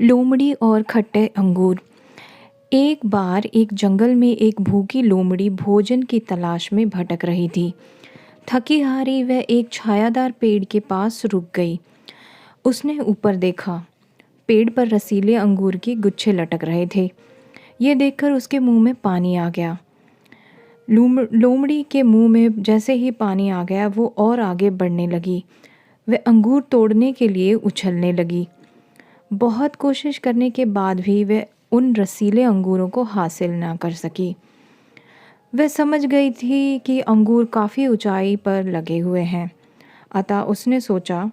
लोमड़ी और खट्टे अंगूर। एक बार एक जंगल में एक भूखी लोमड़ी भोजन की तलाश में भटक रही थी। थकी हारी वह एक छायादार पेड़ के पास रुक गई। उसने ऊपर देखा। पेड़ पर रसीले अंगूर के गुच्छे लटक रहे थे। ये देखकर उसके मुंह में पानी आ गया। लोमड़ी के मुंह में जैसे ही पानी आ गया वो और आगे बढ़ने लगी। वह अंगूर तोड़ने के लिए उछलने लगी। बहुत कोशिश करने के बाद भी वह उन रसीले अंगूरों को हासिल ना कर सकी। वह समझ गई थी कि अंगूर काफ़ी ऊंचाई पर लगे हुए हैं। अतः उसने सोचा,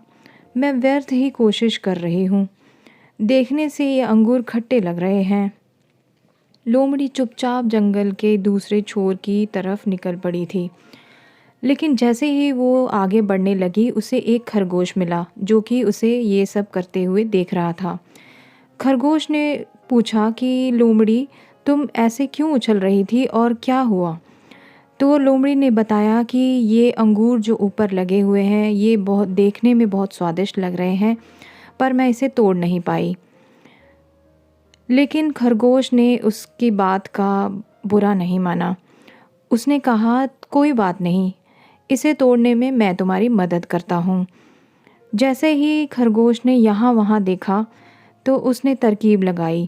मैं व्यर्थ ही कोशिश कर रही हूँ। देखने से ये अंगूर खट्टे लग रहे हैं। लोमड़ी चुपचाप जंगल के दूसरे छोर की तरफ निकल पड़ी थी। लेकिन जैसे ही वो आगे बढ़ने लगी उसे एक खरगोश मिला जो कि उसे ये सब करते हुए देख रहा था। खरगोश ने पूछा कि लोमड़ी, तुम ऐसे क्यों उछल रही थी और क्या हुआ? तो लोमड़ी ने बताया कि ये अंगूर जो ऊपर लगे हुए हैं ये बहुत देखने में बहुत स्वादिष्ट लग रहे हैं, पर मैं इसे तोड़ नहीं पाई। लेकिन खरगोश ने उसकी बात का बुरा नहीं माना। उसने कहा, कोई बात नहीं, इसे तोड़ने में मैं तुम्हारी मदद करता हूँ। जैसे ही खरगोश ने यहाँ वहाँ देखा तो उसने तरकीब लगाई।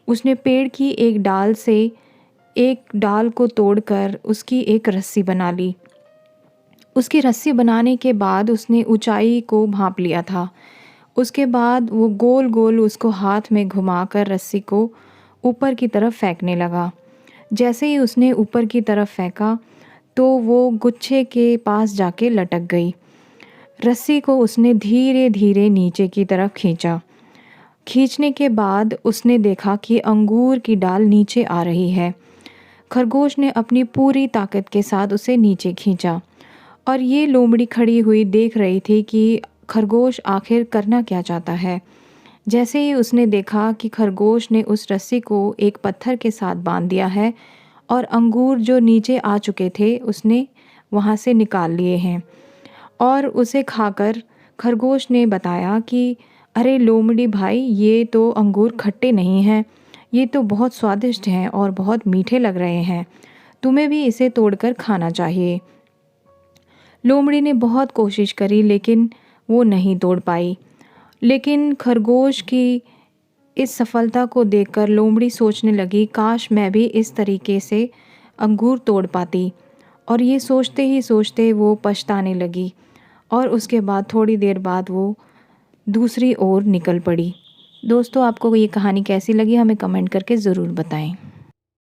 उसने पेड़ की एक डाल से एक डाल को तोड़कर उसकी एक रस्सी बना ली। उसकी रस्सी बनाने के बाद उसने ऊंचाई को भांप लिया था। उसके बाद वो गोल गोल उसको हाथ में घुमाकर रस्सी को ऊपर की तरफ फेंकने लगा। जैसे ही उसने ऊपर की तरफ फेंका तो वो गुच्छे के पास जाके लटक गई। रस्सी को उसने धीरे धीरे नीचे की तरफ खींचा। खींचने के बाद उसने देखा कि अंगूर की डाल नीचे आ रही है। खरगोश ने अपनी पूरी ताकत के साथ उसे नीचे खींचा और ये लोमड़ी खड़ी हुई देख रही थी कि खरगोश आखिर करना क्या चाहता है। जैसे ही उसने देखा कि खरगोश ने उस रस्सी को एक पत्थर के साथ बांध दिया है और अंगूर जो नीचे आ चुके थे उसने वहाँ से निकाल लिए हैं और उसे खाकर खरगोश ने बताया कि अरे लोमड़ी भाई, ये तो अंगूर खट्टे नहीं हैं, ये तो बहुत स्वादिष्ट हैं और बहुत मीठे लग रहे हैं। तुम्हें भी इसे तोड़कर खाना चाहिए। लोमड़ी ने बहुत कोशिश करी लेकिन वो नहीं तोड़ पाई। लेकिन खरगोश की इस सफलता को देखकर लोमड़ी सोचने लगी, काश मैं भी इस तरीके से अंगूर तोड़ पाती। और ये सोचते ही सोचते वो पछताने लगी और उसके बाद थोड़ी देर बाद वो दूसरी ओर निकल पड़ी। दोस्तों, आपको ये कहानी कैसी लगी हमें कमेंट करके ज़रूर बताएं।